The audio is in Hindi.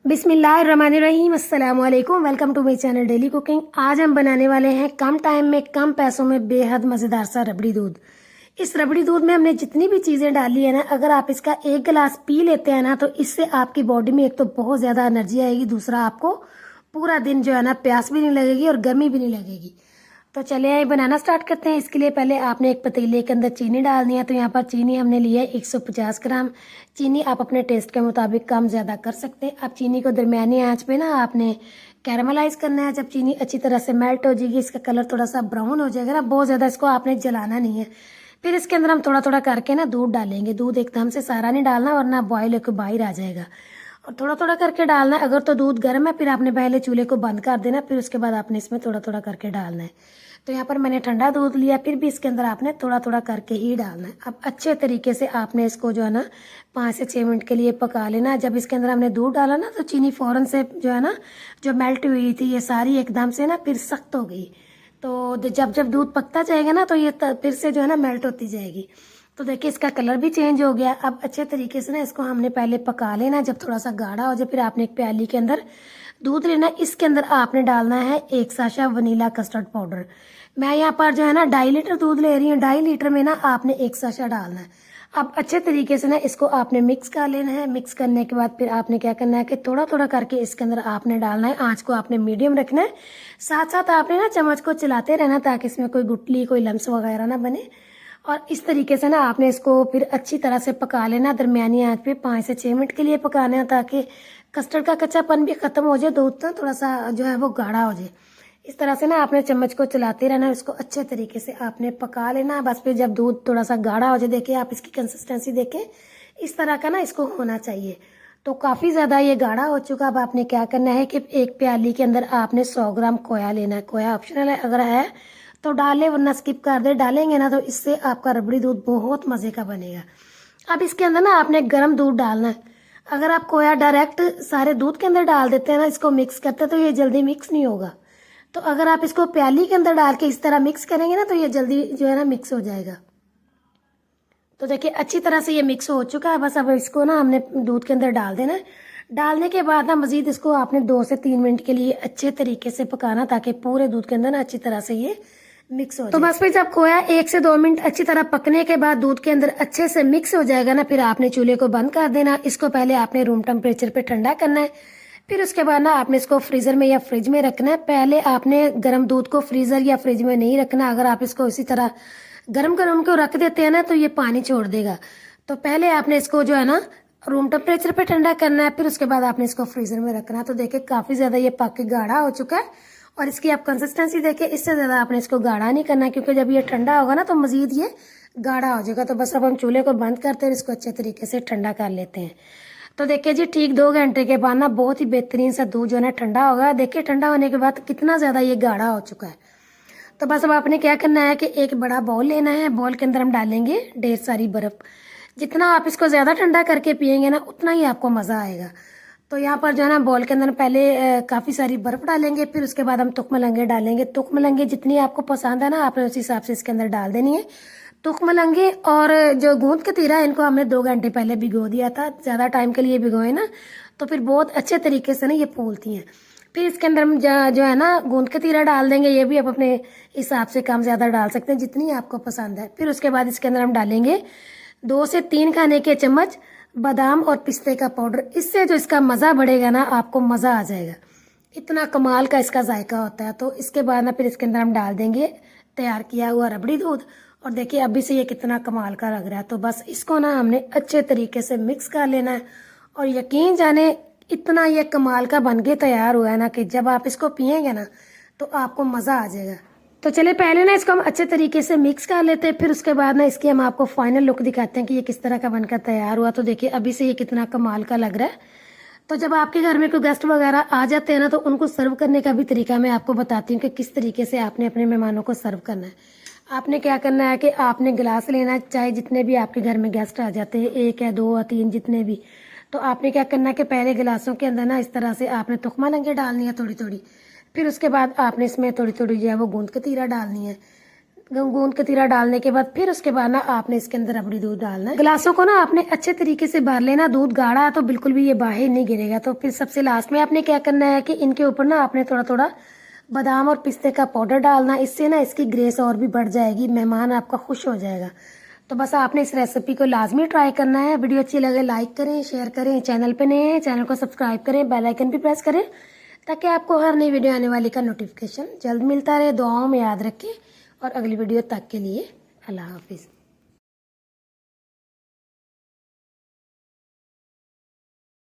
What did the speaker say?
बिस्मिल्लाहिर्रहमानिर्रहीम अस्सलाम वालेकुम। Welcome to my channel daily cooking. आज हम बनाने वाले हैं कम टाइम में कम पैसों में बेहद मज़ेदार सा रबड़ी दूध। इस रबड़ी दूध में हमने जितनी भी चीज़ें डाली है ना, अगर आप इसका एक गिलास पी लेते हैं ना, तो इससे आपकी बॉडी में एक तो बहुत ज़्यादा एनर्जी आएगी, दूसरा आपको पूरा दिन जो है ना प्यास भी नहीं लगेगी और गर्मी भी नहीं लगेगी। तो चलिए बनाना स्टार्ट करते हैं। इसके लिए पहले आपने एक पतीले के अंदर चीनी डालनी है। तो यहाँ पर चीनी हमने ली है 150 ग्राम। चीनी आप अपने टेस्ट के मुताबिक कम ज़्यादा कर सकते हैं। अब चीनी को दरमियानी आंच पे ना आपने कैरामलाइज करना है। जब चीनी अच्छी तरह से मेल्ट हो जाएगी, इसका कलर थोड़ा सा ब्राउन हो जाएगा ना, बहुत ज़्यादा इसको आपने जलाना नहीं है। फिर इसके अंदर हम थोड़ा थोड़ा करके ना दूध डालेंगे। दूध एकदम से सारा नहीं डालना वरना बॉयल होकर बाहर आ जाएगा, और थोड़ा थोड़ा करके डालना है। अगर तो दूध गर्म है फिर आपने पहले चूल्हे को बंद कर देना, फिर उसके बाद आपने इसमें थोड़ा थोड़ा करके डालना है। तो यहाँ पर मैंने ठंडा दूध लिया, फिर भी इसके अंदर आपने थोड़ा थोड़ा करके ही डालना है। अब अच्छे तरीके से आपने इसको जो है ना 5 से 6 मिनट के लिए पका लेना। जब इसके अंदर हमने दूध डाला ना, तो चीनी फ़ौरन से जो है ना, जो मेल्ट हुई थी ये सारी एकदम से ना फिर सख्त हो गई। तो जब जब दूध पकता जाएगा ना, तो ये फिर से जो है ना मेल्ट होती जाएगी। तो देखिए इसका कलर भी चेंज हो गया। अब अच्छे तरीके से ना इसको हमने पहले पका लेना। जब थोड़ा सा गाढ़ा हो जाए, फिर आपने एक प्याली के अंदर दूध लेना। इसके अंदर आपने डालना है 1 साशा वनीला कस्टर्ड पाउडर। मैं यहाँ पर जो है ना 2.5 लीटर दूध ले रही हूँ। 2.5 लीटर में ना आपने 1 साशा डालना है। अब अच्छे तरीके से ना इसको आपने मिक्स कर लेना है। मिक्स करने के बाद फिर आपने क्या करना है कि थोड़ा थोड़ा करके इसके अंदर आपने डालना है। आँच को आपने मीडियम रखना है। साथ साथ आपने ना चम्मच को चलाते रहना, ताकि इसमें कोई गुठली कोई लम्स वगैरह ना बने। और इस तरीके से ना आपने इसको फिर अच्छी तरह से पका लेना। दरमियानी आंच पे 5 से 6 मिनट के लिए पकाना है, ताकि कस्टर्ड का कच्चापन भी खत्म हो जाए, दूध ना थोड़ा सा जो है वो गाढ़ा हो जाए। इस तरह से ना आपने चम्मच को चलाते रहना, इसको अच्छे तरीके से आपने पका लेना। बस फिर जब दूध थोड़ा सा गाढ़ा हो जाए, देखिए आप इसकी कंसिस्टेंसी देखें, इस तरह का ना इसको होना चाहिए। तो काफ़ी ज़्यादा ये गाढ़ा हो चुका। अब आपने क्या करना है कि एक प्याली के अंदर आपने 100 ग्राम खोया लेना है। खोया ऑप्शनल है, अगर है तो डालें वरना स्किप कर दे। डालेंगे ना तो इससे आपका रबड़ी दूध बहुत मज़े का बनेगा। अब इसके अंदर ना आपने गर्म दूध डालना है। अगर आप खोया डायरेक्ट सारे दूध के अंदर डाल देते हैं ना, इसको मिक्स करते हैं, तो ये जल्दी मिक्स नहीं होगा। तो अगर आप इसको प्याली के अंदर डाल के इस तरह मिक्स करेंगे ना, तो ये जल्दी जो है ना मिक्स हो जाएगा। तो देखिए अच्छी तरह से ये मिक्स हो चुका है। बस अब इसको ना हमने दूध के अंदर डाल देना है। डालने के बाद ना मज़ीद इसको आपने 2 से 3 मिनट के लिए अच्छे तरीके से पकाना, ताकि पूरे दूध के अंदर ना अच्छी तरह से ये मिक्स हो जाए। तो बस फिर जब खोया 1 से 2 मिनट अच्छी तरह पकने के बाद दूध के अंदर अच्छे से मिक्स हो जाएगा ना, फिर आपने चूल्हे को बंद कर देना। इसको पहले आपने रूम टेम्परेचर पे ठंडा करना है। फिर उसके बाद ना आपने इसको फ्रीज़र में या फ्रिज में रखना है। पहले आपने गर्म दूध को फ्रीज़र या फ्रिज में नहीं रखना। अगर आप इसको इसी तरह गरम गरम को रख देते हैं ना, तो ये पानी छोड़ देगा। तो पहले आपने इसको जो है ना रूम टेम्परेचर पे ठंडा करना है, फिर उसके बाद आपने इसको फ्रीज़र में रखना है। तो देखिए काफ़ी ज़्यादा ये पक के गाढ़ा हो चुका है, और इसकी आप कंसिस्टेंसी देखिए, इससे ज़्यादा आपने इसको गाढ़ा नहीं करना, क्योंकि जब ये ठंडा होगा ना तो मज़ीद ये गाढ़ा हो जाएगा। तो बस अब हम चूल्हे को बंद करते हैं, इसको अच्छे तरीके से ठंडा कर लेते हैं। तो देखिए जी ठीक 2 घंटे के बाद ना बहुत ही बेहतरीन सा दूध जो है ना ठंडा होगा। देखिए ठंडा होने के बाद कितना ज़्यादा ये गाढ़ा हो चुका है। तो बस अब आपने क्या करना है कि एक बड़ा बाउल लेना है। बाउल के अंदर हम डालेंगे ढेर सारी बर्फ़। जितना आप इसको ज़्यादा ठंडा करके पियेंगे ना, उतना ही आपको मज़ा आएगा। तो यहाँ पर जो है ना बाउल के अंदर पहले काफ़ी सारी बर्फ़ डालेंगे, फिर उसके बाद हम तुखमलंगे डालेंगे। तुखमलंगे जितनी आपको पसंद है ना, आपने उस हिसाब से इसके अंदर डाल देनी है। तुखमलंगे और जो गूंद कतीरा है, इनको हमने 2 घंटे पहले भिगो दिया था। ज़्यादा टाइम के लिए भिगोए ना, तो फिर बहुत अच्छे तरीके से ना ये फूलती हैं। फिर इसके अंदर हम जो है ना गूंद कतीरा डाल देंगे। ये भी आप अपने हिसाब से कम ज़्यादा डाल सकते हैं, जितनी आपको पसंद है। फिर उसके बाद इसके अंदर हम डालेंगे 2 से 3 खाने के चम्मच बादाम और पिस्ते का पाउडर। इससे जो इसका मज़ा बढ़ेगा ना, आपको मज़ा आ जाएगा। इतना कमाल का इसका जायका होता है। तो इसके बाद ना फिर इसके अंदर हम डाल देंगे तैयार किया हुआ रबड़ी दूध। और देखिए अभी से ये कितना कमाल का लग रहा है। तो बस इसको ना हमने अच्छे तरीके से मिक्स कर लेना है, और यकीन जाने इतना ये कमाल का बन के तैयार हुआ है ना, कि जब आप इसको पिएंगे ना तो आपको मज़ा आ जाएगा। तो चलिए पहले ना इसको हम अच्छे तरीके से मिक्स कर लेते हैं, फिर उसके बाद ना इसकी हम आपको फाइनल लुक दिखाते हैं कि ये किस तरह का बनकर तैयार हुआ। तो देखिए अभी से ये कितना कमाल का लग रहा है। तो जब आपके घर में कोई गेस्ट वगैरह आ जाते हैं ना, तो उनको सर्व करने का भी तरीका मैं आपको बताती हूँ कि किस तरीके से आपने अपने मेहमानों को सर्व करना है। आपने क्या करना है कि आपने गिलास लेना है, चाहे जितने भी आपके घर में गेस्ट आ जाते हैं, 1 या 2 या 3 जितने भी। तो आपने क्या करना है कि पहले गिलासों के अंदर ना इस तरह से आपने तुखमलंगे डालनी है थोड़ी थोड़ी। फिर उसके बाद आपने इसमें थोड़ी थोड़ी जो है वो गूंद कतीरा डालनी है। गूंद कतीरा डालने के बाद फिर उसके बाद ना आपने इसके अंदर रबड़ी दूध डालना है। गिलासों को ना आपने अच्छे तरीके से भर लेना। दूध गाढ़ा है तो बिल्कुल भी ये बाहर नहीं गिरेगा। तो फिर सबसे लास्ट में आपने क्या करना है कि इनके ऊपर ना आपने थोड़ा थोड़ा बादाम और पिस्ते का पाउडर डालना। इससे ना इसकी ग्रेस और भी बढ़ जाएगी, मेहमान आपका खुश हो जाएगा। तो बस आपने इस रेसिपी को लाजमी ट्राई करना है। वीडियो अच्छी लगे लाइक करें, शेयर करें। चैनल पे नए हैं चैनल को सब्सक्राइब करें, बेल आइकन भी प्रेस करें ताकि आपको हर नई वीडियो आने वाली का नोटिफिकेशन जल्द मिलता रहे। दुआओं में याद रखें और अगली वीडियो तक के लिए अल्लाह हाफिज़।